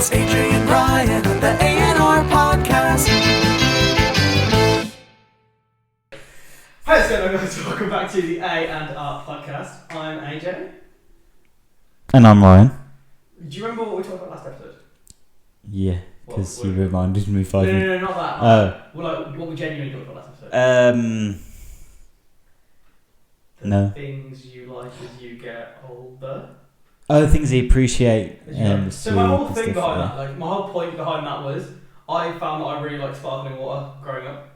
It's Ajay and Ryan on the AandRPodcast. Hi, guys. Welcome back to the AandRPodcast. I'm AJ. And I'm Ryan. Do you remember what we talked about last episode? Yeah, because What- you reminded me 5 minutes. No, not that. Oh. Well, like, what we genuinely talked about last episode. The no. things you like as you get older. Oh, things you appreciate. So my whole sweet thing and stuff, behind that, like my whole point behind that was, I found that I really liked sparkling water growing up.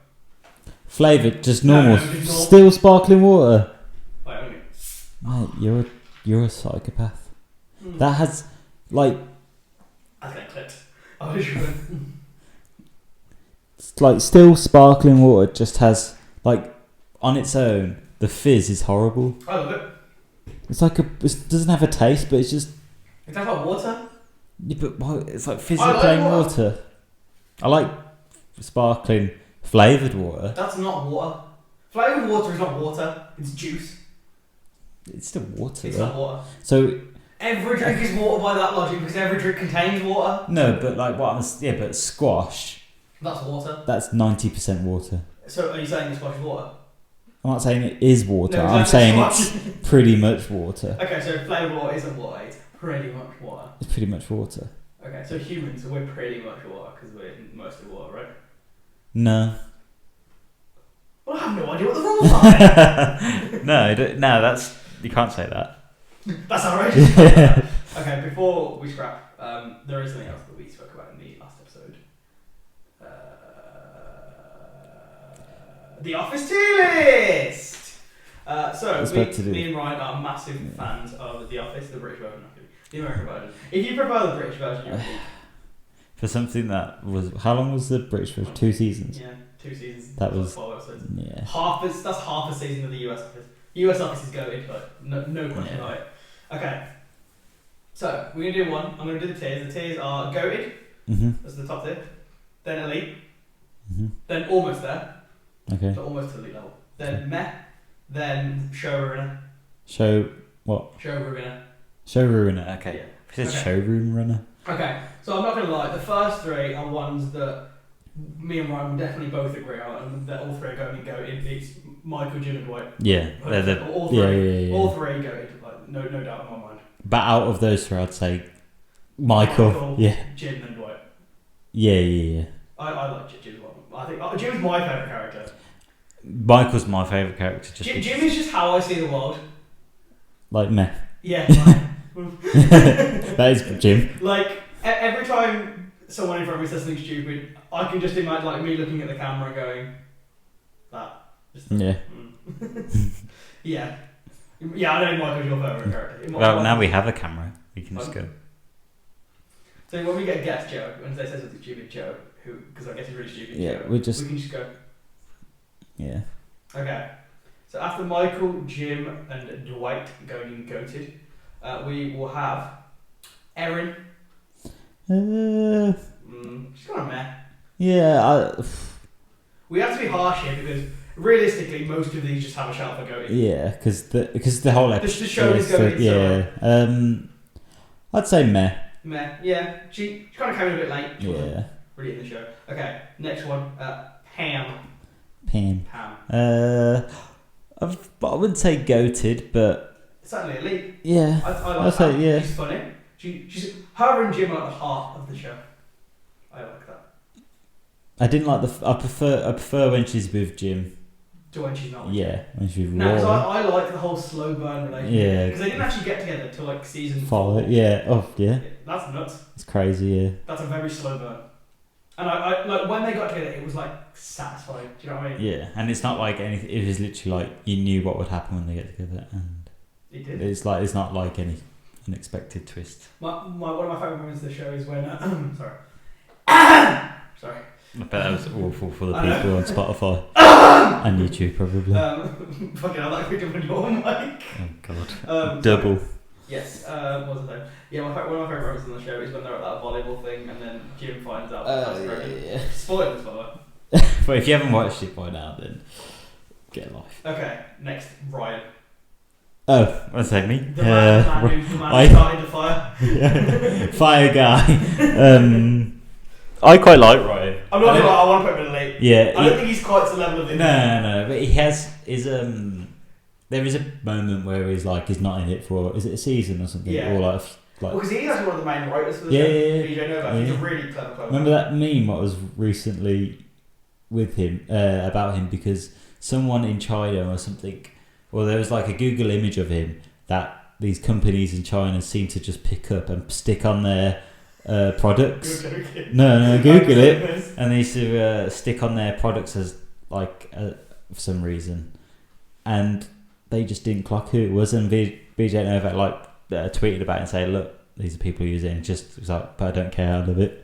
Flavoured, just No, normal. just normal. Still sparkling water. Like, only. Mate, you're a psychopath. Mm. That has, like, I think I clipped. I was sure. still sparkling water just has, like, on its own, the fizz is horrible. I love it. It's like it doesn't have a taste, but it's just. It tastes like water. Yeah, but why? It's like fizzy I like plain water. water. I like sparkling flavoured water. That's not water. Flavoured water is not water. It's juice. It's still water. It's though. not water. So Every drink is water by that logic because every drink contains water. no, but like but squash. That's water. That's 90% water. So are you saying the squash is water? I'm not saying it is water. No, I'm exactly. saying it's pretty much water. Okay, so flavoured water isn't water. It's pretty much water. It's pretty much water. Okay, so humans, we're pretty much water because we're mostly water, right? No. Well, I have no idea what the rules are. No, that's you can't say that. That's outrageous. Okay, before we scrap, there is something else that we spoke about in the last episode. The Office tier list! Me and Ryan are massive fans of The Office, the British version, actually. The American version. If you prefer the British version, you're For something that was, how long was the British version? 2 seasons. Yeah, 2 seasons. That was 12 episodes. Yeah. That's half a season of the US Office. US Office is goated, but no question about it. Okay. So, we're going to do one. I'm going to do the tiers. The tiers are goated. That's the top tier. Then elite. Then almost there. Okay. So almost to elite level. Then meh. Then showrunner. Show what? Showrunner. Showrunner. Okay. Yeah. It says Okay. showroom runner. Okay. So I'm not going to lie. The first 3 are ones that me and Ryan would definitely both agree on, and that all 3 are going to go in. It's Michael, Jim, and Dwight. Yeah. They're all 3. Yeah. All 3 go into, like, no doubt in my mind. But out of those 3, I'd say Michael. Yeah. Jim, and Dwight. Yeah. I like Jim as well. I think Jim's my favourite character. Michael's my favourite character. Just Jim is just how I see the world. like meh. Yeah. That is Jim. Like, every time someone in front of me says something stupid, I can just imagine like me looking at the camera and going, that. Yeah. Yeah. Yeah, I know Michael's your favourite character. Well, now we have a camera. We can just go. So when we get a guest joke, when they say something stupid joke, because I guess it's really stupid Yeah, joke, we can just go. Yeah. Okay. So after Michael, Jim, and Dwight going in goated, we will have Erin. She's kind of meh. Yeah. We have to be harsh here because realistically, most of these just have a shout for goated. Yeah, because the whole episode. The show is goated. Yeah. I'd say meh. Meh. Yeah. She kind of came in a bit late. She wasn't really in the show. Okay. Next one. Pam. Pam. Pam. I wouldn't say goated, but Certainly elite. yeah. I like I'd say Pam. yeah. She's funny. She's her and Jim are at the heart of the show. I like that. I didn't like I prefer when she's with Jim. To when she's not with Yeah, when she's with No, because Rory. I like the whole slow burn relationship. Yeah. Because they didn't actually get together till like season 4. 4. Yeah. Oh yeah. That's nuts. It's crazy. Yeah. That's a very slow burn. And I like when they got together, it was like satisfying. Do you know what I mean? Yeah, and it's not like anything. It was literally like you knew what would happen when they get together, and It did. it's not like any unexpected twist. One of my favourite moments of the show is when sorry. Sorry. I bet that was awful for the people on Spotify and YouTube probably. Fucking hell, that quick on your mic. Oh god. Double. Sorry. Yes. What was I saying? Yeah, one of my favourite moments on the show is when they're at that volleyball thing, and then Jim finds out that's pregnant. Yeah. Spoilers, by the way. But if you haven't watched it by now, then get a life. Okay, next, Ryan. Oh, what's that me? The man who started the fire. Yeah. Fire guy. I quite like Ryan. I'm not gonna lie, I want to put him in elite. Yeah. I don't think he's quite to the level of it. No, but he has there is a moment where he's like he's not in it for is it a season or something? Yeah. Or like because he's actually one of the main writers for the show. BJ Novak. He's a really clever. Remember that meme I was recently with him about him because someone in China or something, or there was like a Google image of him that these companies in China seem to just pick up and stick on their products. No, Google it, and they used to stick on their products as like for some reason, and they just didn't clock who it was, and BJ Novak tweeted about it and saying, look, these are people using it, and just was like, but I don't care, I love it.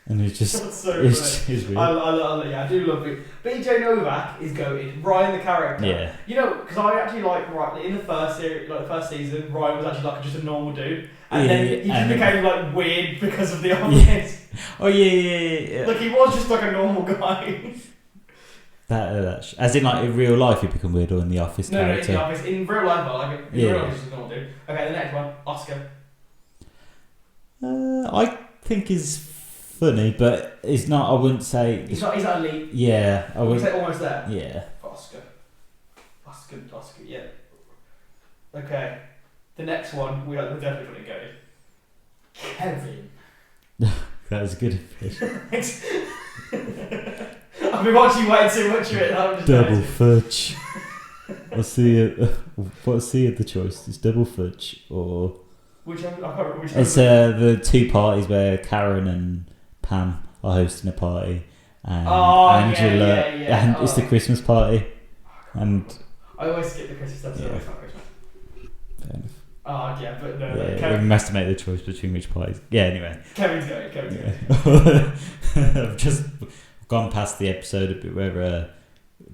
And it's just it's weird. I do love it. BJ Novak is goated. Ryan the character. Yeah. You know, because I actually like in the first series, like the first season, Ryan was actually like just a normal dude, and then he just became like weird because of the Office. Yeah. Oh yeah. Like he was just like a normal guy. That as in like in real life you become weird, or in the Office character. No, in the Office. In real life, I like it. In real life, he's just a normal dude. Okay, the next one, Oscar. I think is funny, but it's not. I wouldn't say he's not elite. Yeah, I would say almost there. Yeah. Oscar. Yeah. Okay, the next one we're definitely going to go. Kevin. That was a good impression. I've been watching way too much of it. I'm just double fudge. What's the other choice? It's double fudge or which one? I can't remember which one. It's the two parties where Karen and Pam are hosting a party, and Angela, and it's the Christmas party, and I always skip the Christmas episode. Yeah. It's not Christmas. Fair enough. Oh yeah, but no. Yeah, Kevin, we must make the choice between which parties. Yeah, anyway. Kevin's going. I've just gone past the episode a bit where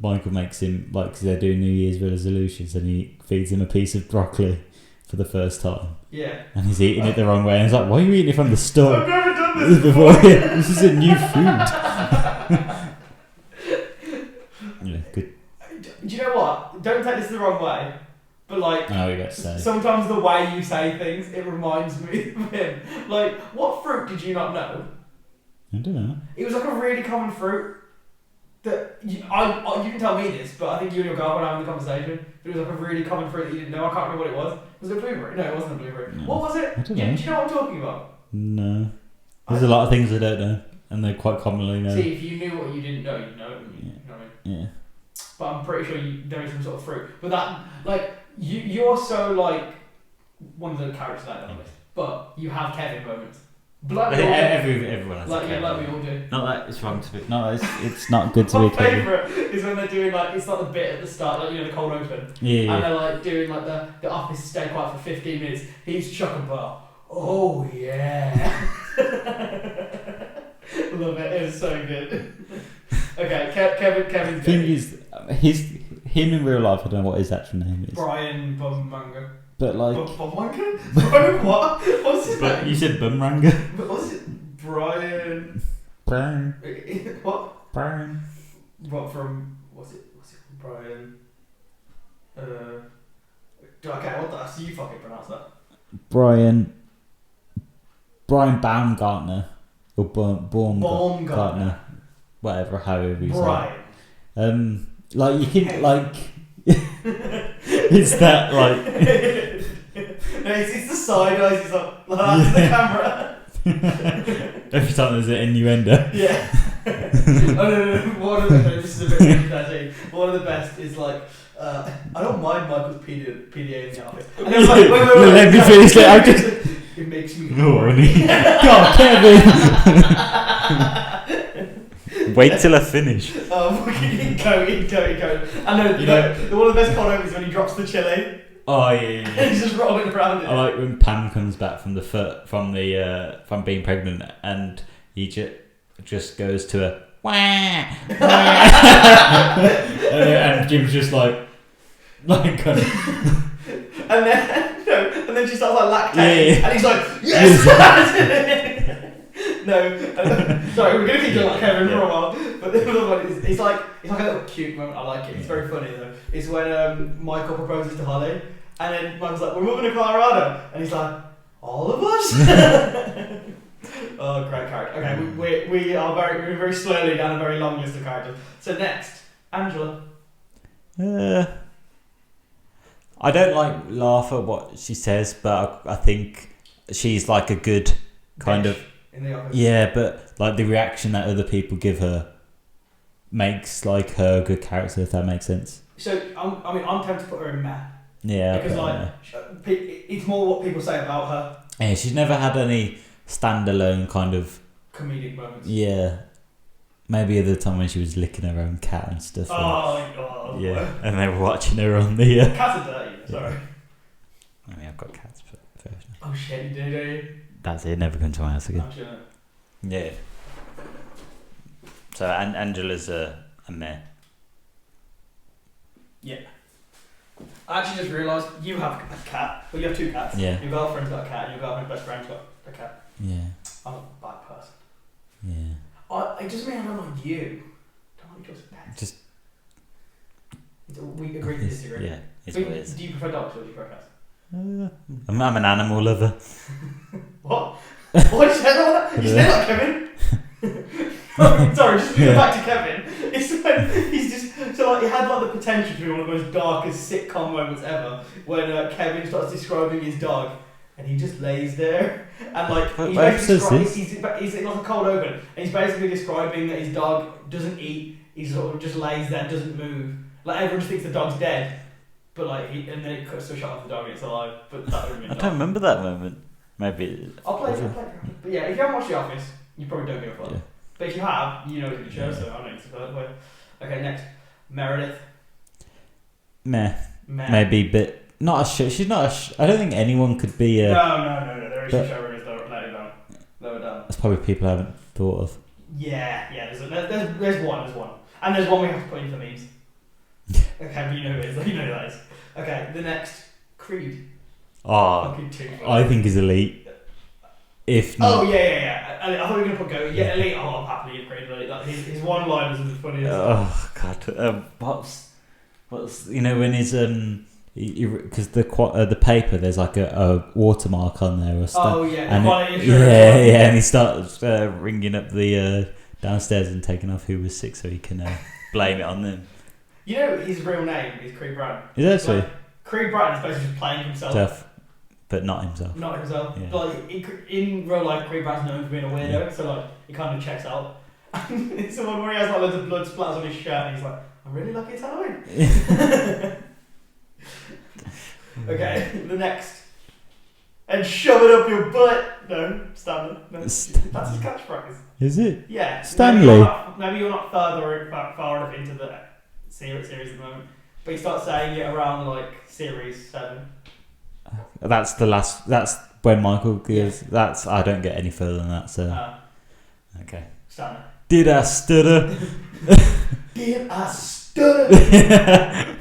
Michael makes him, like, because they're doing New Year's resolutions, and he feeds him a piece of broccoli for the first time. Yeah. And he's eating it the wrong way, and he's like, why are you eating it from the store? I've never done this before. This is a new food. Yeah, good. Do you know what? Don't take this the wrong way, but like, I know what you're about to say. sometimes the way you say things, it reminds me of him. Like, what fruit did you not know? I don't know. It was like a really common fruit that you can tell me this, but I think you and your girl were having the conversation. But it was like a really common fruit that you didn't know. I can't remember what it was. Was it a blueberry? No, it wasn't a blueberry. No. What was it? I don't Do know. you know what I'm talking about? No. There's a lot of things I don't know, and they're quite commonly known. See, if you knew what you didn't know, you'd know it. You know what I mean? Yeah. But I'm pretty sure you know some sort of fruit. But that, like, you're so like one of the characters like that on the list. But you have Kevin moments. Like everyone has like, a Kevin. like we all do. Not that it's wrong to be. No, it's not good to My be Kevin. favourite is when they're doing like, it's like the bit at the start, like, you know, the cold open. Yeah. And they're like doing like the office stay quiet for 15 minutes. He's chucking bar. Oh yeah. Love it. It was so good. Okay, Kevin's Thing good. is, him in real life. I don't know what his actual name is. Brian Bumanga. But like, Bumanga? Brian what? What's his but name? you said Bumranga. What's it? Brian. Brian. What? Brian. What from? What's it? Brian. Okay, what the? So you fucking pronounce that? Brian Baumgartner or Baumgartner, whatever, however you say. Brian. Like you can like. It's that like. No, it's the side eyes. He's like that's the camera. Every time there's an innuendo. Yeah. Oh no. One of the this is a bit tragic. One of the best is like. I don't mind Michael's PDA in the office. And then like, wait, Let me finish it. I just. It makes me horny. God, Kevin. Wait till I finish. Oh, keep going. And then one of the best comments is when he drops the chili. Oh yeah. He's just rolling around it. I like when Pam comes back from from being pregnant, and he just goes to a wah, and Jim's just like kind of. And then she starts like lactating, and he's like, yes! Sorry, we're going to keep doing like Kevin for a while, but the other one is, it's like a little cute moment, I like it, it's very funny though. It's when Michael proposes to Holly, And then Mum's like, we're moving to Colorado. And he's like, all of us? Oh, great character. Okay, we are we're very slowly down a very long list of characters. So next, Angela. I don't laugh at what she says, but I think she's like a good kind of in the office. Yeah, but like the reaction that other people give her makes like her a good character, if that makes sense. So I'm tempted to put her in meh. Yeah, because it's more what people say about her. Yeah, she's never had any standalone kind of comedic moments. Yeah, maybe at the time when she was licking her own cat and stuff. Oh my god! Yeah, and they were watching her on the. Cats are dirty. Sorry. I mean, I've got cats, but oh shit, you do you? That's it. Never come to my house again. I'm sure. Yeah. So Angela's a meh. Yeah. I actually just realised you have a cat. Well, you have two cats. Yeah. Your girlfriend's got a cat. Your girlfriend's best friend's got a cat. Yeah. I'm a bad person. Yeah. It doesn't mean I don't like you. I don't like yours pets. Just. We agree to disagree. Yeah. It's what it is. Do you prefer dogs or do you prefer cats? I'm an animal lover. What? What you said that? You said that, Kevin? Sorry, just to go back to Kevin. It's when he's just so like he had like the potential to be one of the most darkest sitcom moments ever when Kevin starts describing his dog and he just lays there and like he's in like a cold open and he's basically describing that his dog doesn't eat, he sort of just lays there, doesn't move. Like everyone just thinks the dog's dead, but like and then it cuts to a shot of the dog and it's alive. But that would have been I don't remember that moment. Maybe I'll play it. But yeah, if you haven't watched The Office, you probably don't give a fuck. Yeah. But if you have, you know it's a good show, so I don't need to go that way. Okay, next. Meredith. Meh. Maybe, but not a show. She's not a I don't think anyone could be a... No. There is a showrunners lower down. That's probably people I haven't thought of. Yeah. There's one. And there's one we have to put in for memes. Okay, but you know who it is. You know who that is. Okay, the next. Creed. Oh, I think he's elite. If not... Oh, yeah. I thought we were going to put Go. Yeah, elite. Oh, I'm happy to Creed elite. His one-liners are the funniest. Oh, God. What's... You know, when his... Because the paper, there's like a watermark on there or stuff. Oh, yeah. And and he starts ringing up the downstairs and taking off who was sick so he can blame it on them. You know his real name is Creed Bratton. Is that actually? Creed Bratton is basically just playing himself. But not himself. Not himself. Yeah. But like in real life, Creed Bratton's known for being a weirdo, so like it kind of checks out. It's the one where he has like loads of blood splatters on his shirt, and he's like, "I'm really lucky it's Halloween." Okay, the next. And shove it up your butt. No, Stanley. No, that's his catchphrase. Is it? Yeah. Stanley. Maybe you're not far enough into the series at the moment, but you start saying it around like series 7. That's the last. That's when Michael gives. Yeah. That's. I don't get any further than that. So. Okay. Stanley. Did I stutter? Did I stutter?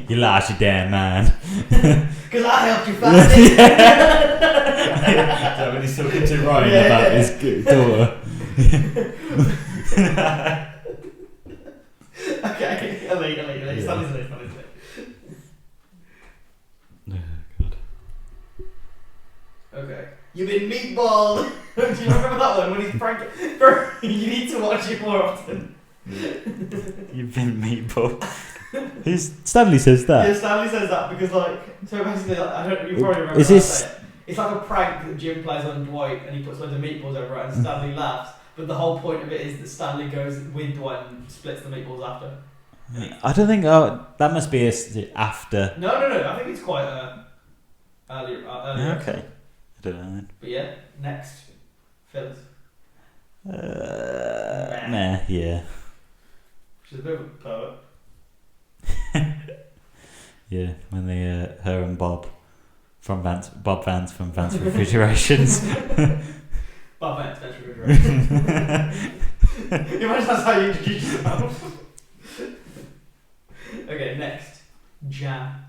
You lied, you damn man. Because I helped you find it. So when he's talking to Ryan about his daughter. Okay, elite. Stanley's elite. Okay. You've been meatballed. Do you remember that one when he's pranking? You need to watch it more often. You've been meatballed. Stanley says that? Yeah, Stanley says that because so basically I don't. You probably remember. Is this? It's like a prank that Jim plays on Dwight, and he puts loads of meatballs over it, and Stanley laughs. But the whole point of it is that Stanley goes with Dwight and splits the meatballs after. I don't think. That must be after. No. I think it's quite earlier. Okay. I don't know then. But yeah, next, Phyllis. Meh. Yeah. She's a bit of a poet. Yeah, when they her and Bob Vance from Vance Refrigerations. Bob Vance Refrigerations. You imagine that's how you introduce yourself. Okay, next, Jam.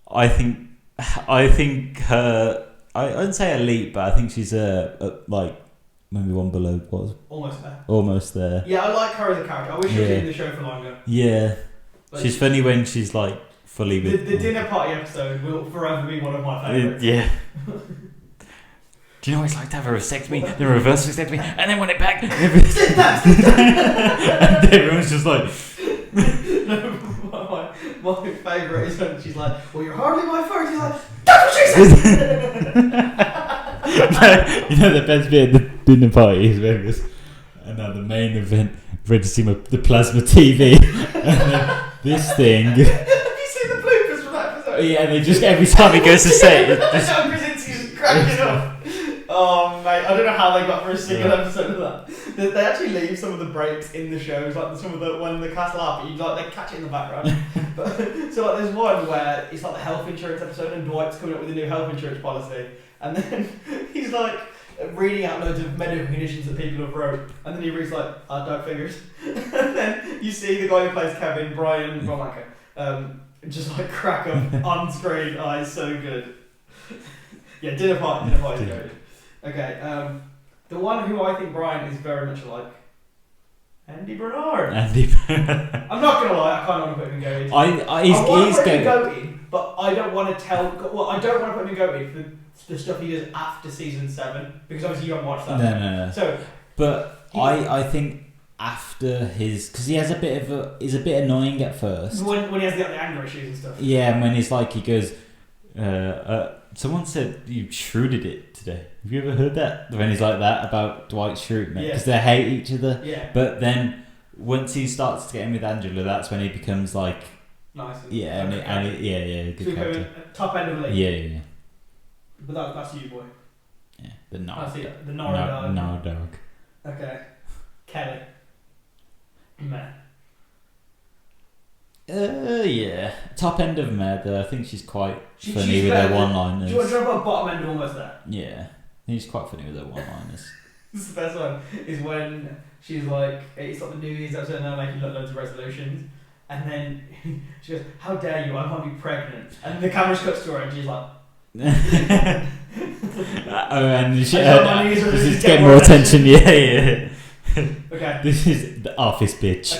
I think her. I wouldn't say elite, but I think she's like maybe one below. What was almost there? Almost there. Yeah, I like her as a character. I wish she was in the show for longer. Yeah. She's funny when she's like fully with... The dinner party episode will forever be one of my favourites. Yeah. Do you know what it's like to have a vasectomy, then a reverse vasectomy, and then want it back? And everyone's just like... my favourite is when she's like, well, you're hardly my first. He's like, that's what she said! You know the best bit of the dinner party is when it was, and now the main event, ready to see the plasma TV, and then this thing... Have you seen the bloopers from that episode? Yeah, and they just, every time he goes to say it... John Krasinski's cracking up. Oh mate, I don't know how they got for a single episode of that. They actually leave some of the breaks in the shows, like some of the when the cast laugh, you like they catch it in the background. But so like there's one where it's like the health insurance episode, and Dwight's coming up with a new health insurance policy, and then he's like reading out loads of medical conditions that people have wrote, and then he reads like dog fingers, and then you see the guy who plays Kevin, Brian Romacker, just like crack up on screen. Oh, it's so good. Yeah, dinner party is good. Okay, the one who I think Brian is very much like, Andy Bernard. I'm not gonna lie, I kind of want to put him in goated. I want to put him in goated, but I don't want to tell. Well, I don't want to put him in goated for the stuff he does after season 7, because obviously you haven't watched that. No. So, but I think after his, because he has he's a bit annoying at first. When he has the anger issues and stuff. Yeah, and when he's like, he goes, someone said you shrewded it today. Have you ever heard that? When he's like that about Dwight Schrute, because they hate each other. Yeah. But then once he starts to get in with Angela, that's when he becomes like nice. Good character. Top end of the league. Yeah. But that's you, boy. Yeah, the Nard. That's the Nard dog. Okay, Kelly. Meh. Yeah. Top end of Meh, though. I think she's quite funny with her one-liners. Do you want to drop a bottom end almost there? Yeah. I think she's quite funny with her one-liners. This is the best one. Is when she's like, it's like the New Year's episode and they're making loads of resolutions. And then she goes, how dare you, I might be pregnant. And the camera cuts to her and she's like... and she just get more attention. Yeah. Okay. This is the office bitch.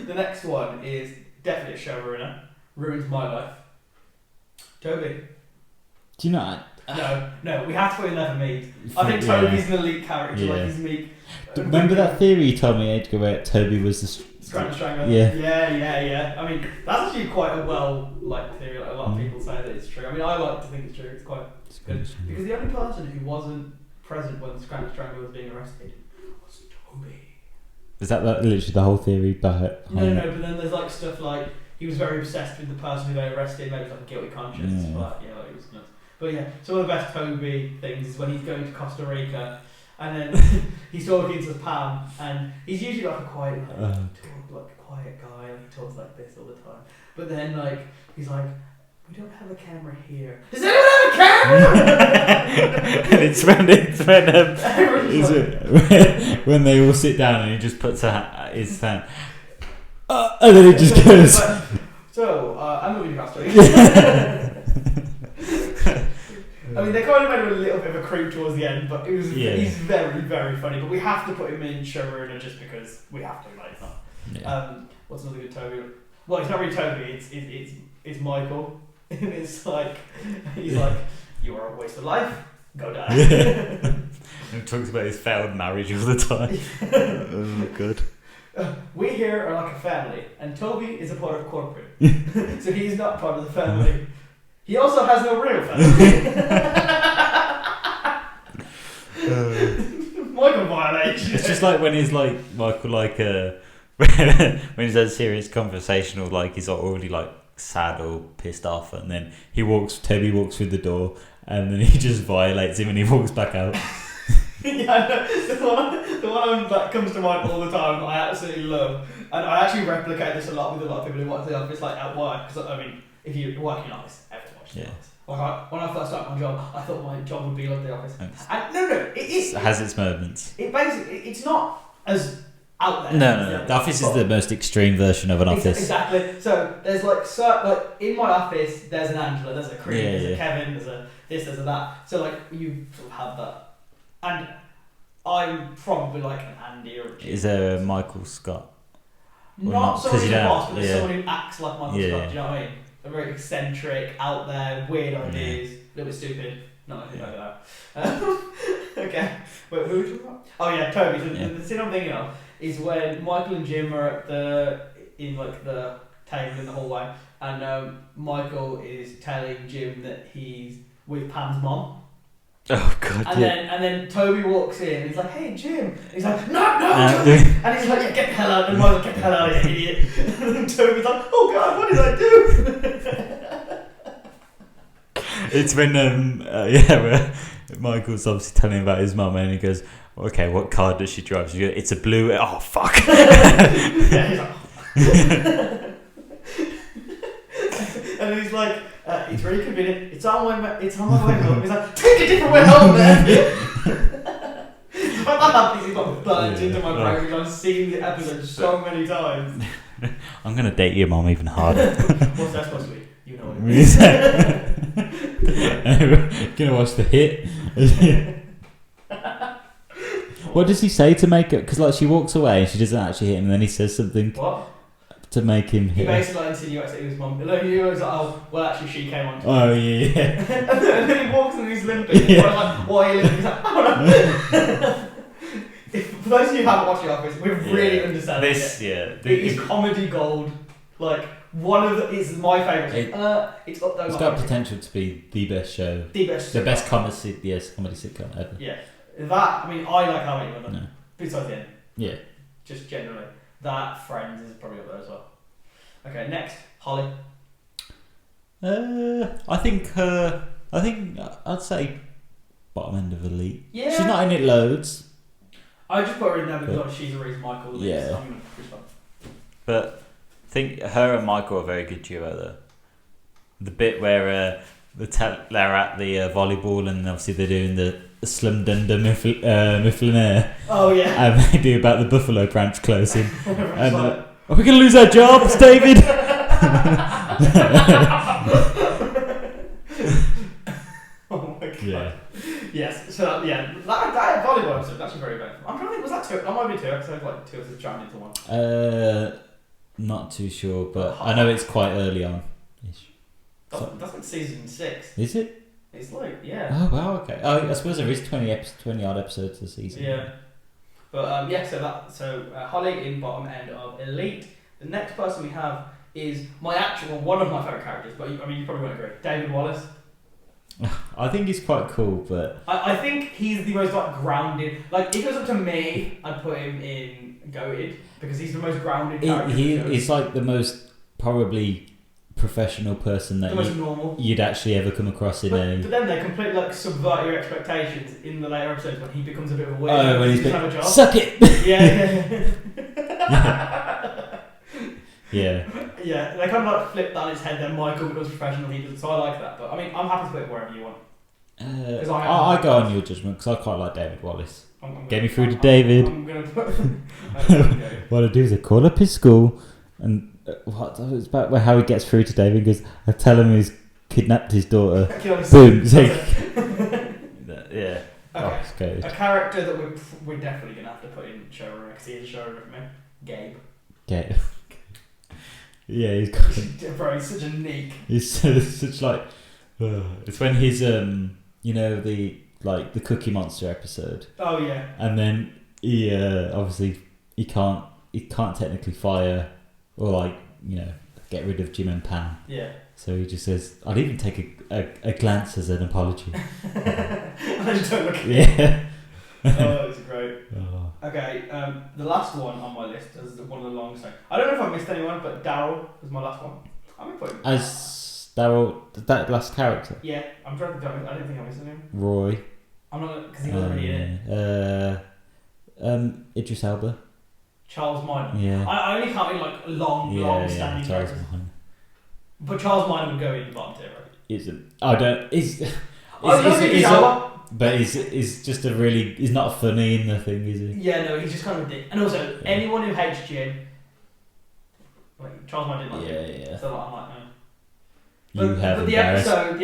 The next one is definitely a showrunner. Ruins my life. Toby. Do you know? No, we have to put in there for Meek. I think Toby's an elite character, like he's Meek. Remember that theory you told me ages ago where Toby was the Strangler? Yeah. I mean, that's actually quite a well-liked theory. Like, a lot of people say that it's true. I mean, I like to think it's true. It's quite good. Because the only person who wasn't present when Strangler was being arrested was Toby. Is that literally the whole theory behind No, but then there's like stuff like he was very obsessed with the person who they arrested, maybe like a guilty conscience, but yeah, like, it was nuts. But yeah, some of the best Toby things is when he's going to Costa Rica and then he's talking to Pam, and he's usually like a quiet quiet guy, and he talks like this all the time. But then like he's like, we don't have a camera here. Does anyone have a camera? And it's when they all sit down and he just puts his hand, and then it just goes. So I'm moving to Costa Rica. I mean, they kind of made him a little bit of a creep towards the end, but he's very, very funny. But we have to put him in showrunner just because we have to. Like, it's not. Yeah. What's another good Toby? Well, it's not really Toby. It's Michael. And it's like he's like, you are a waste of life. Go die. And he talks about his failed marriage all the time. Oh, good. We here are like a family, and Toby is a part of corporate, so he's not part of the family. He also has no real family. Michael violation. It's just like when he's like Michael, like when he's had a serious conversation, or like he's already like sad or pissed off, and then Toby walks through the door, and then he just violates him, and he walks back out. Yeah, the one that comes to mind all the time, I absolutely love, and I actually replicate this a lot with a lot of people who work in the office, like at work. Because I mean, if you work in an office, everyone watches the office. When I first started my job, I thought my job would be like the office. And no, it has its moments. It basically, it's not as out there. No. The office is the most extreme version of an office. Exactly. So there's like in my office, there's an Angela, there's a Creed, there's a Kevin, there's a this, there's a that. So like you sort of have that. And I'm probably like an Andy or a Jim. Is there a Michael Scott? Not someone who's a boss, but there's yeah. someone who acts like Michael Scott. Do you know what I mean? They're very eccentric, out there, weird ideas, a little bit stupid. Not anything like that. Okay. Wait, who were we talking about? Oh yeah, Toby. So the scene I'm thinking of is when Michael and Jim are at the table in the hallway, and Michael is telling Jim that he's with Pam's mom. Oh god. And then Toby walks in and he's like, "Hey Jim." And he's like, "No, Toby." And he's like, "Yeah, get the hell out." And Michael, "Get the hell out, you idiot." And then Toby's like, "Oh god, what did I do?" It's when where Michael's obviously telling him about his mum, and he goes, "Okay, what car does she drive?" She goes, "It's a blue." Oh fuck. Yeah, he's like, and he's like, "It's really convenient. It's on my way home." He's like, "Take a different way home, man." That thing got burnt into my brain because I've seen the episode so many times. I'm gonna date your mum even harder. What's that supposed to be? You know what it means. Gonna watch the hit. What does he say to make it? Because like she walks away and she doesn't actually hit him, and then he says something to make him hit. He basically insinuates that he was mum. He was like, "Oh, well, actually, she came on." Oh yeah. And then he walks and he's limping. Yeah. I'm like, "Why are you limping?" He's like, "Oh no." For those of you who haven't watched The Office, we're really understanding this. It. Yeah, it is comedy gold. Like it's my favourite. It's up there. It's got potential to be the best show. The best comedy sitcom ever. Yeah, that. I mean, I like How I Met Your Mother. No. Besides the end. Yeah. Just generally, that Friends is probably up there as well. Okay, next, Holly. I think I'd say bottom end of Elite. Yeah. She's not in it loads. I just put her in there because she's a reason Michael leaves. Yeah. So I'm gonna push that. But I think her and Michael are a very good duo though. The bit where they're at the volleyball and obviously they're doing the Slum Dunder Mifflinaire. Oh yeah. And they do about the Buffalo branch closing. And are we going to lose our jobs, David? Oh my god. Yeah. Yes. So that volleyball episode is actually very good. I'm trying to think. Was that two? That might be two episodes. Like two episodes jammed into one. Not too sure, but I know it's quite early on. That's like season 6. Is it? It's like Oh wow, okay. Oh, I suppose there is 20 odd episodes a season. Yeah. But so Holly in bottom end of Elite. The next person we have is one of my favourite characters, but I mean you probably won't agree. David Wallace. I think he's quite cool, but I think he's the most like grounded. Like if it was up to me, I'd put him in Goated because he's the most grounded character. He's like the most probably professional person that you'd actually ever come across in a. But then they completely like subvert your expectations in the later episodes when he becomes a bit of a weirdo. Oh, when he's have a job. Suck it. Yeah. Yeah, they kind of like flip that on its head. Then Michael becomes professional. He doesn't. So I like that. But I mean, I'm happy to put it wherever you want. I go on your judgment because I quite like David Wallace. Get me through to David. I'm gonna put. What I do is I call up his school and. It's about how he gets through to David and goes, I tell him he's kidnapped his daughter. Boom. Yeah. Okay. A character that we're definitely going to have to put in showrunner because he is a showrunner for me. Gabe. Yeah, he's got... Bro, he's such a neek. He's such like... it's when he's, the Cookie Monster episode. Oh, yeah. And then he, obviously, he can't technically fire... Or get rid of Jim and Pam. Yeah. So he just says, "I'd even take a glance as an apology." I just don't look at Yeah. Oh, it's great. Oh. Okay, the last one on my list is one of the long ones. I don't know if I missed anyone, but Daryl was my last one. I'm gonna put him as Daryl, that last character. Yeah, I'm trying to. I don't think I missed anyone. Roy. I'm not because he wasn't really in it. Idris Elba. Charles Minor. Yeah. I only count in like long standing characters. But Charles Minor would go in the bottom tier, right? Isn't. I don't. Is but he's just a really. He's not funny in the thing, is he? Yeah, no, he's just kind of a dick. And also, anyone who hates Jim, like Charles Minor didn't like him. Yeah. So I'm like, no. But the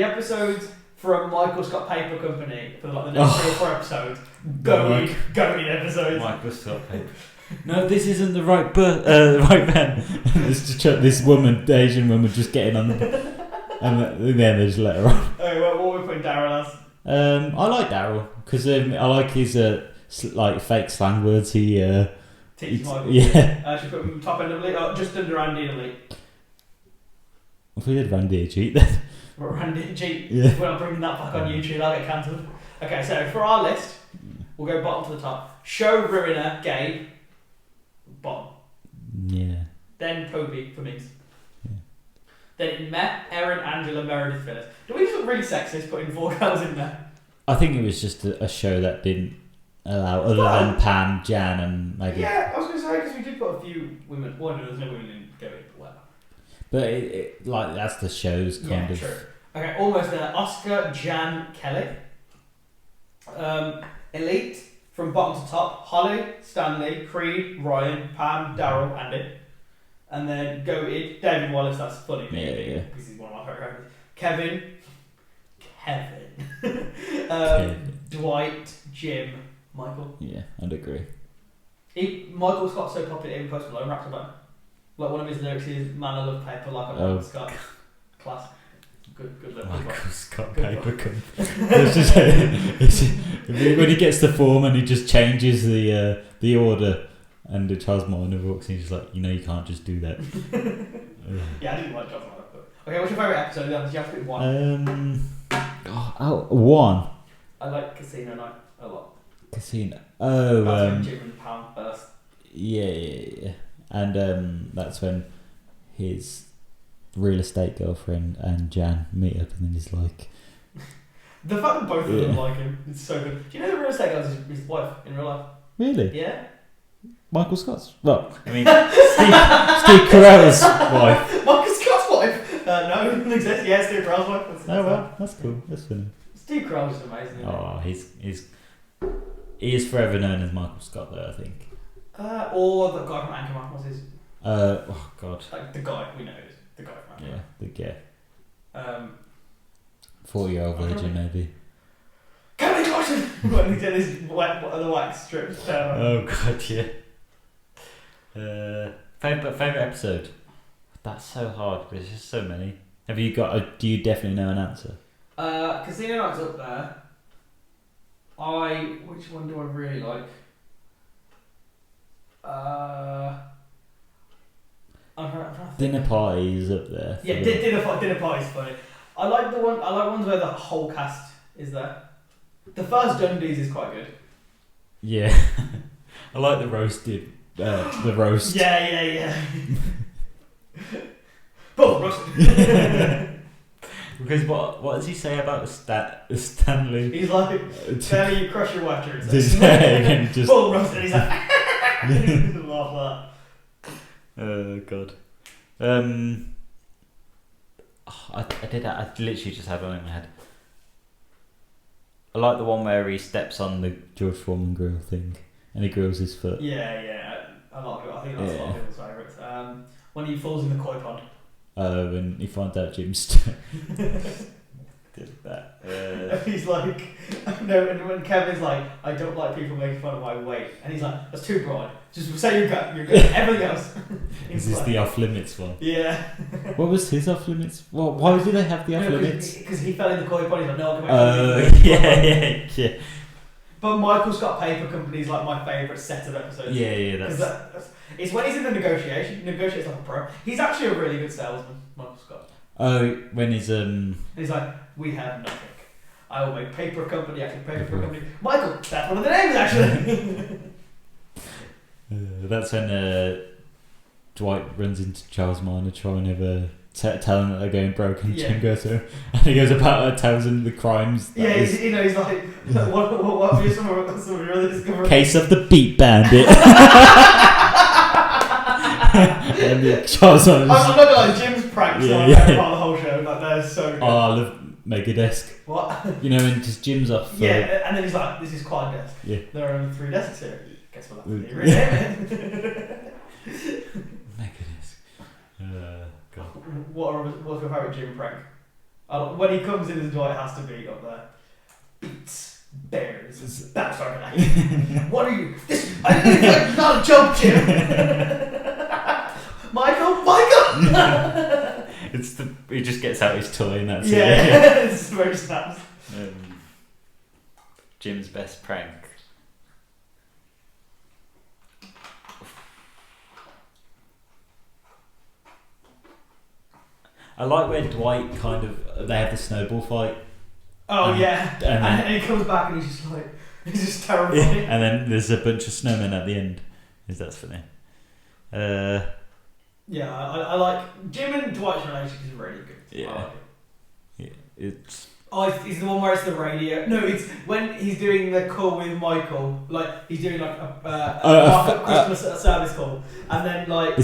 episodes from Michael Scott Paper Company for like the next 3 or 4 episodes, going episodes. Michael Scott Paper. No, this isn't the right right pen. And this woman, the Asian woman, just getting on the... And then they just let her on. Okay, well, what are we putting Daryl as? I like Daryl, because I like his like fake slang words he... Teaches Michael. Yeah. Should we put him top end of elite? Oh, just under Randy and elite. If we did Randy a cheat then. But Randy cheat. Yeah. We're not bringing that back on YouTube, I'll get cancelled. Okay, so for our list, we'll go bottom to the top. Show ruiner, Gabe, bottom. Yeah. Then Toby for Migs. Yeah. Then in Meh, Erin, Angela, Meredith, Phyllis. Do we just look really sexist putting 4 girls in there? I think it was just a show that didn't allow other than Pam, Jan, and Maggie. Yeah, I was going to say, because we did put a few women. Well, there's no women in Go In, but whatever. But it like that's the show's kind of. True. Okay, almost there. Oscar, Jan, Kelly. Elite, from bottom to top. Holly, Stanley, Creed, Ryan, Pam, Daryl, Andy. And then Goated, David Wallace, that's funny. Yeah. Because he's one of my favourite characters. Kevin. Kevin. Dwight, Jim, Michael. Yeah, I'd agree. Michael's got so popular, even Post Malone raps about him. Like one of his lyrics is, "Man, I love paper like a Michael Scott." Class. Good lyric. Michael Scott Good paper cup. When he gets the form and he just changes the order, and the Charles Martin walks in, he's just like, you can't just do that. Yeah, I didn't like Charles Martin. Okay, what's your favourite episode? Then you have to pick one. One. I like Casino Night a lot. Casino. That's when Jim and Pam first. Yeah. And that's when his real estate girlfriend and Jan meet up, and then he's like... The fact that both of them like him, it's so good. Do you know the real estate girl is his wife in real life? Really? Yeah. Michael Scott's... Well, I mean, Steve Carell's wife. Michael Scott's wife? No, it doesn't exist. Yeah, Steve Carell's wife. Oh, well, that's cool. That's funny. Steve Carell's just amazing, isn't Oh, he is forever known as Michael Scott, though, I think. Or the guy from Anchorman, what's his? Oh, God. Like, the guy, we know it is. The guy from Anchorman. Yeah. 40-year-old virgin, maybe. Kevin Caution! When he did his the wax strips. Oh, God, yeah. Favourite episode? That's so hard, but there's just so many. Have you got do you definitely know an answer? Casino Night's up there. Which one do I really like? I'm trying to think. Dinner Party is up there. Yeah, dinner party's funny. I like ones where the whole cast is there. The first Dundies is quite good. Yeah. I like the roasted. The roast. Yeah. But roasted. Because what does he say about Stanley? He's like, Stanley, you crush your wife during Just sex. Full roasted. He's like, laugh that. Oh, God. I did that. I literally just had one in my head. I like the one where he steps on the George Foreman grill thing and he grills his foot. Yeah. A lot of people. I think that's a lot of people's favourites. When he falls in the koi pond. When he finds out Jim's did that. He's like, no, and when Kevin's like, I don't like people making fun of my weight, and he's like, that's too broad. Just say you're good. Everything else. Is this the off limits one? Yeah. What was his off limits? Well, why did they have the off limits? Because he fell in the koi pond. He's like, no, I can make yeah. But Michael Scott Paper Company is like my favourite set of episodes. Yeah, that's... It's when he's in the negotiates like a pro. He's actually a really good salesman, Michael Scott. Oh, when he's And he's like, we have nothing. I will make paper company after paper company. Michael, that's one of the names actually. That's when Dwight runs into Charles Martin trying to tell him that they're going broke, and Jim goes to him, and he goes about tells him the crimes. He's like, what have you some of your other discovery? Case of the Beat Bandit. And Charles Martin. I'm not gonna lie, Jim's pranks are part of the whole show. Like they're so good. Oh, I love Megadesk. What? You know, when just Jim's off. Yeah, and then he's like, this is quad desk. Yeah. There are only 3 desks here. Guess what that's the rename it. Megadesk. God. What's your favourite Jim prank? When he comes in as Dwight has to be up there. Beets. bears. It's Battlestar Galactica. What are you? This it's not a joke, Jim. Michael. He just gets out his toy and that's it. It's where he snaps. Jim's best prank. I like when Dwight they have the snowball fight. Oh yeah, and he comes back and he's just terrified. Yeah, and then there's a bunch of snowmen at the end. That's funny. Yeah, I like Jim and Dwight's relationship is really good. Yeah. I like it. Yeah, it's. Oh, it's the one where it's the radio. No, it's when he's doing the call with Michael. Like he's doing like a Christmas service call, and then like.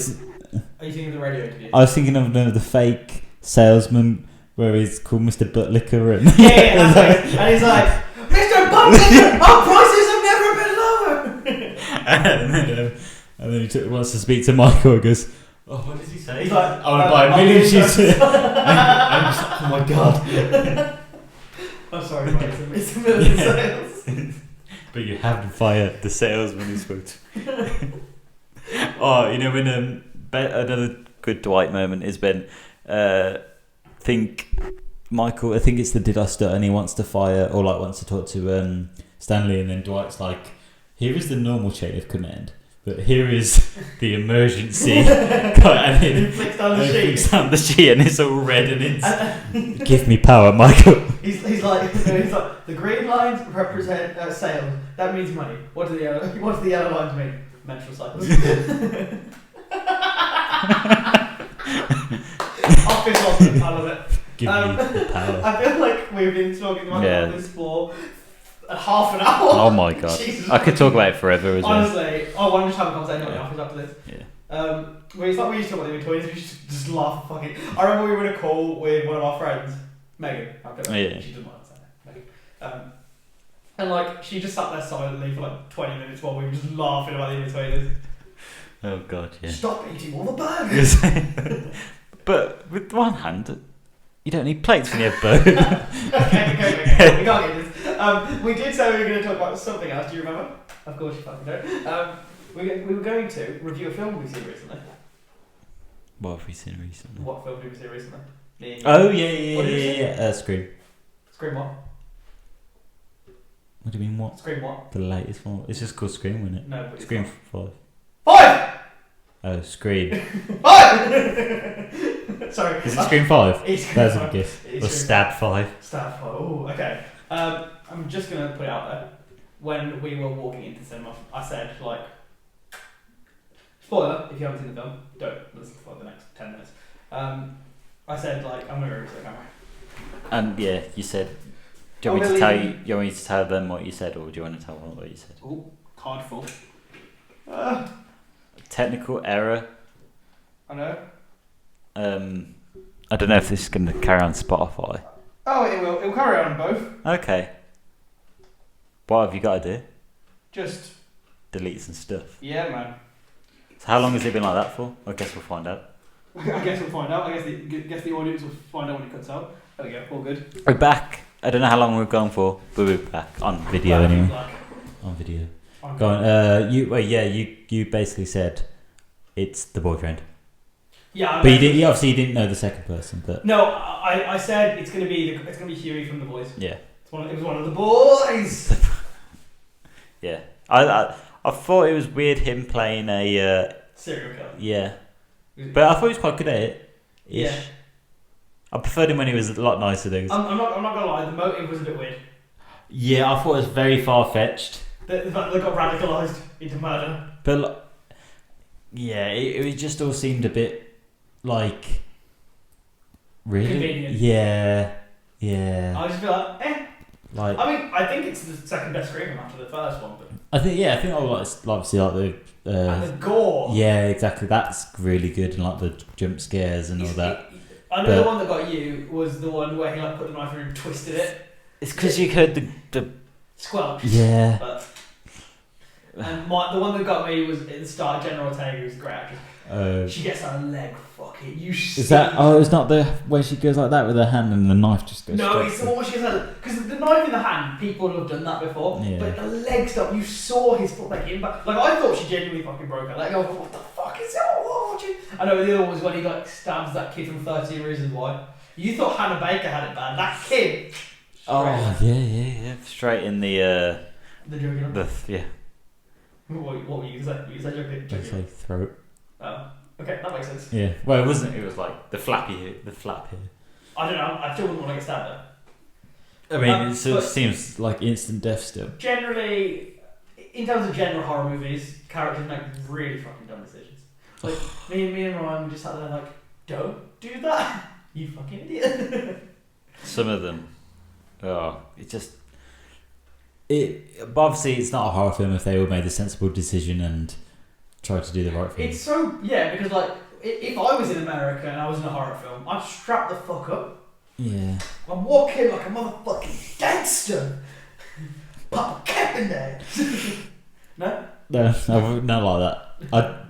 Are you thinking of the radio interview? I was thinking of the fake salesman where he's called Mr. Buttlicker and yeah, and he's like, Mr. Buttlicker, our prices have never been lower. and then he wants to speak to Michael and goes, oh, what does he say? He's like, I want to buy a million sheets. I'm just like, oh my god. I'm sorry, mate, it's a million sales. But you haven't fired the salesman who spoke to. Oh, you know when another good Dwight moment is when I think it's the Did I Stutter and he wants to wants to talk to Stanley, and then Dwight's like, here is the normal chain of command, but here is the emergency. And he flicks down the sheet and it's all red and it's give me power, Michael. He's like the green lines represent sales. That means money. What do the yellow lines mean? Menstrual cycles. Office awesome. I love it. Give me the power. I feel like we've been talking about this for half an hour. Oh my god. I could talk about it forever as well. Honestly, I want to just have a conversation in the office after this. Yeah. It's like we used to talk about the toys, we just laugh fucking. I remember we were in a call with one of our friends, Megan. Yeah. She doesn't want to say that, Megan. And like she just sat there silently for like 20 minutes while we were just laughing about the Innovators. Oh god, yeah. Stop eating all the burgers. But with one hand, you don't need plates when you have burgers. Okay. We can't get this. We did say we were going to talk about something else. Do you remember? Of course you fucking don't. We were going to review a film we've seen recently. What have we seen recently? What film did we see recently? Oh yeah. Scream. Scream what? What do you mean what? Scream what? The latest one. It's just called Scream, isn't it? No, but Scream 5. 5! Oh, Scream. 5! Sorry. Is it Scream 5? It's That's a guess. Or Stab 5. Stab 5. Oh, okay. I'm just going to put it out there. When we were walking into cinema, I said, like, spoiler, if you haven't seen the film, don't listen for the next 10 minutes. I said, like, I'm going to reach the camera. And yeah, you said, do you want me to tell them what you said, or do you want to tell them what you said? Oh, card full. Technical error. I know. I don't know if this is going to carry on Spotify. Oh, it will. It will carry on both. Okay. What have you got to do? Just delete some stuff. Yeah, man. So how long has it been like that for? I guess we'll find out. I guess we'll find out. I guess the audience will find out when it cuts out. There we go. All good. We're back. I don't know how long we've gone for, but we're back on video anyway. On video. Go on. You basically said it's the boyfriend. Yeah. But you obviously didn't know the second person, but no, I said it's gonna be Huey from The Boys. Yeah. It was one of the boys. Yeah. I thought it was weird him playing a serial killer. Yeah. But I thought he was quite good at it. Yeah. I preferred him when he was a lot nicer though. I'm not gonna lie, the motive was a bit weird. Yeah, I thought it was very far fetched. The fact they got radicalised into murder. But yeah, it just all seemed a bit like really convenient. Yeah. I just feel like, Like, I mean, I think it's the second best Scream after the first one, but I think I obviously like the and the gore. Yeah, exactly. That's really good, and like the jump scares and all that. I know the one that got you was the one where he like put the knife in and twisted it. It's because you heard the squelch. Yeah. And the one that got me was at the start. General Ortega was great actress. She gets her leg fucking. Is that? Oh, it's not the where she goes like that with her hand and the knife just goes. No, it's the one where she has because the knife in the hand. People have done that before. Yeah. But the leg stuff, you saw his foot like impact. Like I thought she genuinely fucking broke her leg. I was like, what the fuck is that? I know the other one was when he like stabs that kid from 13 Reasons Why. You thought Hannah Baker had it bad. That kid. Oh yeah. Straight in the jugular. yeah. What were you saying? You said jugular. Just like throat. Oh, okay, that makes sense. Yeah. Well, it wasn't. It was like the flap here. I don't know. I still wouldn't want to get stabbed I mean, it sort of seems like instant death still. Generally, in terms of general horror movies, characters make really fucking dumb decisions. Like me and Ryan just sat there like, don't do that, you fucking idiot. Some of them. Oh, but obviously it's not a horror film if they all made a sensible decision and tried to do the right thing. It's so because like if I was in America and I was in a horror film, I'd strap the fuck up. Yeah. I'm walking like a motherfucking gangster. Pop a cap in there. No, not like that.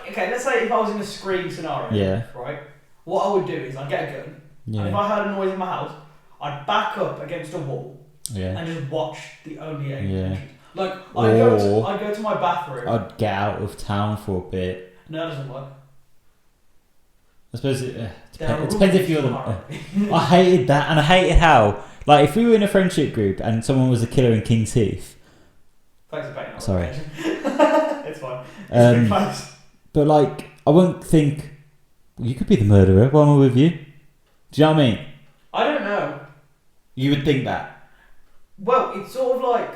Okay, let's say if I was in a Scream scenario, Yeah. right? What I would do is I'd get a gun, and if I heard a noise in my house, I'd back up against a wall, and just watch the only entrance. Like I'd go to my bathroom. I'd get out of town for a bit. No, that doesn't work. I suppose it depends if you're the. I hated that, and I hated how, like, if we were in a friendship group and someone was a killer in King's Heath. Thanks for paying. Sorry. It's fine. It's been close. But like, I wouldn't think you could be the murderer while I'm with you. Do you know what I mean? I don't know. You would think that. Well, it's sort of like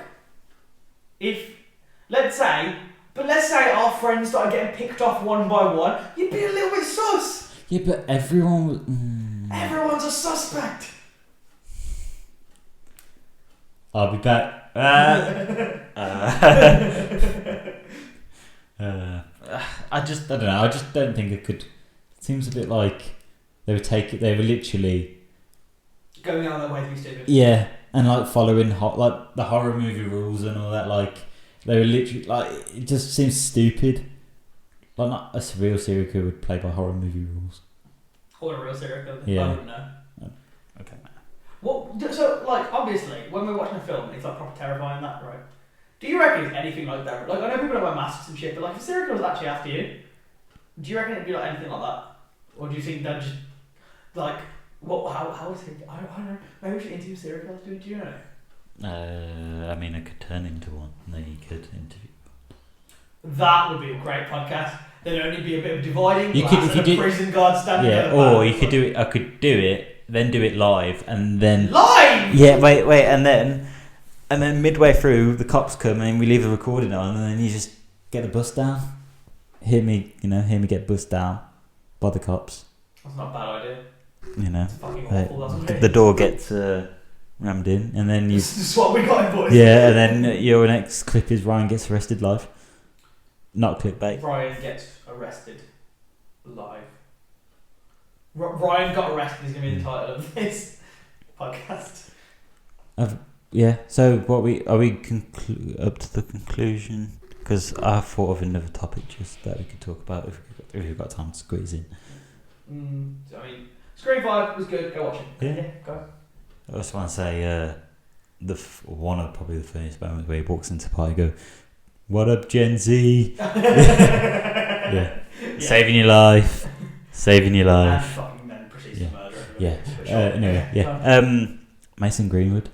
let's say our friends started getting picked off one by one, you'd be a little bit sus. Yeah, but everyone was. Everyone's a suspect. I'll be back. I don't know. I just don't think it could. It seems a bit like they were literally going out of their way to be stupid. Yeah, and like following like the horror movie rules and all that. Like they were literally like it just seems stupid. Like not a real serial killer would play by horror movie rules. Or a real serial killer? Yeah. I wouldn't know. Okay. Well, so like obviously when we're watching a film, it's like proper terrifying. That right? Do you reckon it's anything like that? Like I know people don't wear masks and shit, but like if serial killer's actually after you, do you reckon it'd be like anything like that, or do you think that just like what? How is it? I don't know. Maybe we should interview serial killers. Do you know? I mean, I could turn into one. And then you could interview. That would be a great podcast. There'd only be a bit of dividing you glass could, and a prison guard standing there. Yeah, or you could do it. I could do it, then do it live, and then live. Yeah, wait, and then midway through, the cops come and we leave the recording on, and then you just get the bus down. Hear me get bussed down by the cops. That's not a bad idea. You know, it's fucking awful, doesn't it? The door gets rammed in, and then you. This is what we got in, boys. Yeah, and then your next clip is Ryan gets arrested live. Not clickbait. Ryan gets arrested live. Ryan got arrested is going to be the title of this podcast. Yeah. So what are we up to the conclusion? Because I thought of another topic just that we could talk about if we've got time to squeeze in. I mean, Scream 5 was good. Go watch it. Yeah. Go. I just want to say one of probably the funniest moments where he walks into the party and go, "What up, Gen Z?" yeah. Saving your life. And fucking then proceeds to murder. Yeah. Anyway, yeah. Mason Greenwood.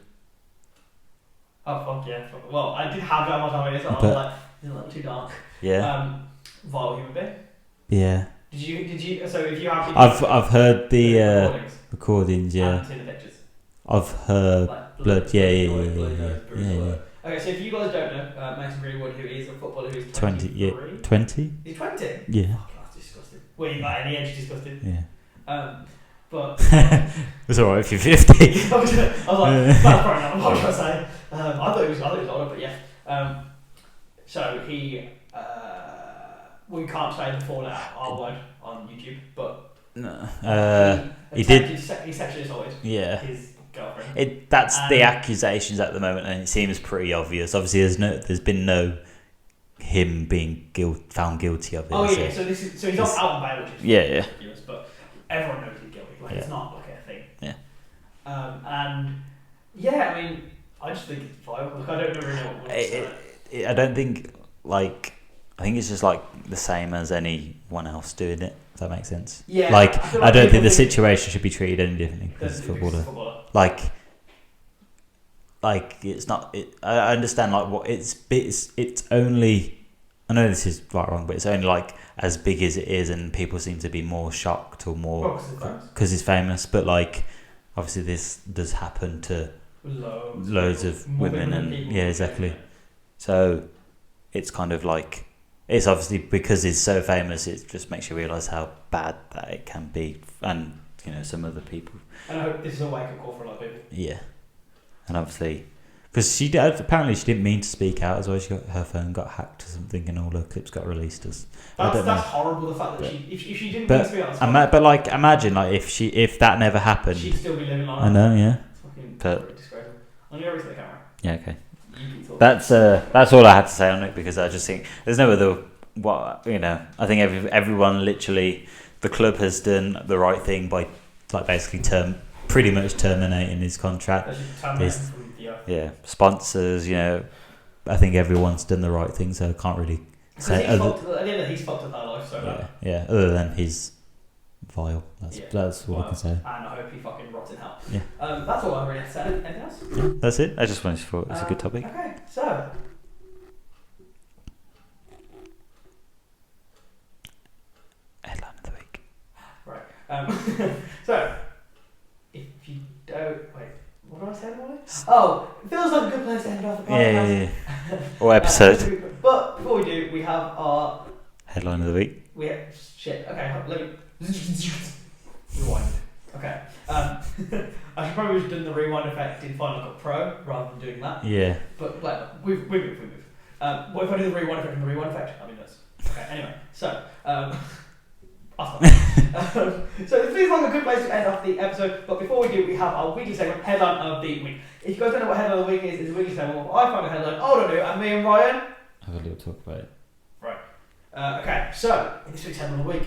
Oh fuck yeah! Well, I did have that much on it, so I was like, it's a little too dark. Yeah. Vile human being. Yeah. Did you? So if you have. I've heard the recordings. Yeah. And seen the pictures. Of her like blood. Yeah. Okay, so if you guys don't know, Mason Greenwood, who is a footballer who's 20. Yeah. 20. He's 20. Yeah. Fuck, that's disgusting. Well, you got any edge disgusting. Yeah. But it's alright if you're 50. I was like, that's probably not what I was gonna say. I thought he was older, but yeah. So he, we can't say the fallout R word on YouTube, but no. He sexually assaulted his girlfriend. That's the accusations at the moment, and it seems pretty obvious. Obviously, there's been no him being found guilty of it. Oh yeah, so he's not out on bail, which is ridiculous, but everyone knows he's guilty. Like it's not like a thing. Yeah. And yeah, I mean, I just think it's vile. Like, I don't really know what to say. I don't think like. I think it's just like the same as anyone else doing it. Does that make sense? Yeah. Like I don't think the situation should be treated any differently because it's footballer. Like it's not. I understand like what it's only. I know this is right wrong, but it's only like as big as it is, and people seem to be more shocked or more because he's famous. But like, obviously, this does happen to loads of women, and yeah, exactly. So it's kind of like it's obviously because he's so famous. It just makes you realise how bad that it can be, and some other people. And I hope this is a wake up call for a lot of people. Yeah, and obviously. Because apparently she didn't mean to speak out as well. Her phone got hacked or something, and all her clips got released. That's horrible. The fact that if she didn't mean to speak out, but like imagine like if that never happened, she'd still be living like I know, yeah. It's fucking disgraceful. I'm gonna go to the camera. Yeah, okay. That's all I had to say on it because I just think there's no other. I think everyone literally the club has done the right thing by like basically pretty much terminating his contract. Yeah, sponsors, I think everyone's done the right thing, so I can't really say. At the end of the day, he's fucked up that life, so yeah. Other than he's vile, that's all I can say. And I hope he fucking rots in hell. Yeah. That's all I really have to say. Anything else? Yeah, that's it. I just wanted to thought it's a good topic. Okay, so Headline of the week. Right. So if you don't wait. What do I say, Molly? Oh, it feels like a good place to end off the podcast. Yeah. Or episode. But before we do, we have our headline of the week. We have shit. Okay, let me rewind. Okay. I should probably have done the rewind effect in Final Cut Pro rather than doing that. Yeah. But we move. What if I do the rewind effect and the rewind effect? I mean, that's okay. Anyway, so. So this feels like a good place to end off the episode, but before we do, we have our weekly segment, Headline of the Week. If you guys don't know what Headline of the Week is, it's a weekly segment where I find a headline, I do, and me and Ryan have a little talk about it. Right. Okay, so, in this week's Headline of the Week,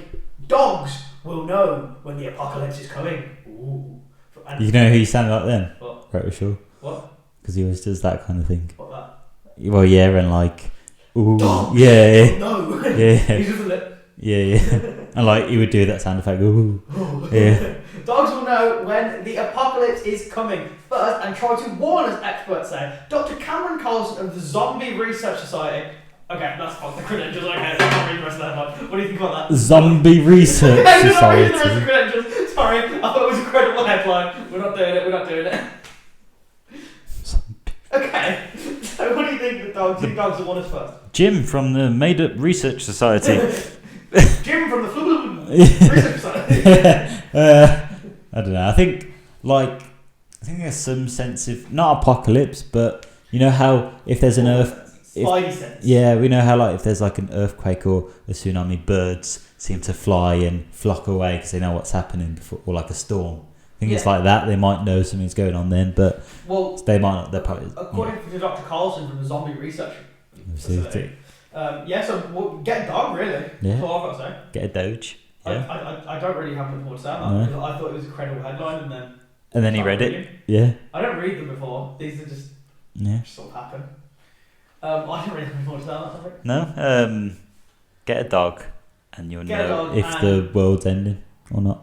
dogs will know when the apocalypse is coming. Ooh. You know who you sound like then? What? Right, sure. What? Because he always does that kind of thing. What that? Well, yeah, and like, ooh. Dogs yeah. no. Yeah. He's just a lip. Yeah. And like he would do that sound effect. Ooh. Yeah. Dogs will know when the apocalypse is coming first and try to warn us, experts say. Dr. Cameron Colson of the Zombie Research Society. Okay, that's fucked. The credentials. Okay, so I can't read the rest of that one. What do you think about that? Zombie Research Society. The rest of the credentials. Sorry, I thought it was a credible headline. We're not doing it. Okay, so what do you think the dogs will want us first? Jim from the Made Up Research Society. Jim from the Research Society. I don't know. I think there's some sense of not apocalypse, but you know how if there's an Spidey sense. Yeah, we know how like if there's like an earthquake or a tsunaami, birds seem to fly and flock away because they know what's happening before, or like a storm. I think it's like that. They might know something's going on then, but they might not. They're probably according to Dr. Carlson from the Zombie Research Society. So get a dog, really. Yeah. That's all I've got to say. Get a Doge. Yeah. I don't really have much more to say about that because I thought it was a credible headline and then he read it. Yeah. I don't read them before. These are just sort of happen. I don't really have much more to say about that. No. Get a dog, and you'll know if the world's ending or not.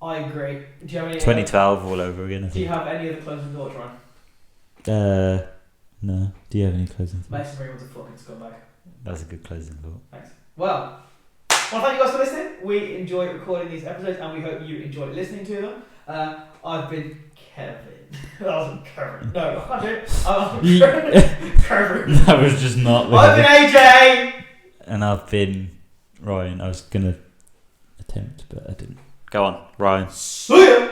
I agree. Do you have any? 2012 all over again. I think. Do you have any other closing thoughts, Ryan? No. Do you have any closing thoughts? Mason Greenwood's a fucking scumbag. That's a good closing thought. Thanks. Well, thank you guys for listening. We enjoy recording these episodes, and we hope you enjoyed listening to them. I've been Kevin. That wasn't Kevin. No, I can't do it. I'm Kevin. That was just not. I've been AJ. And I've been Ryan. I was gonna attempt, but I didn't. Go on, Ryan. See ya.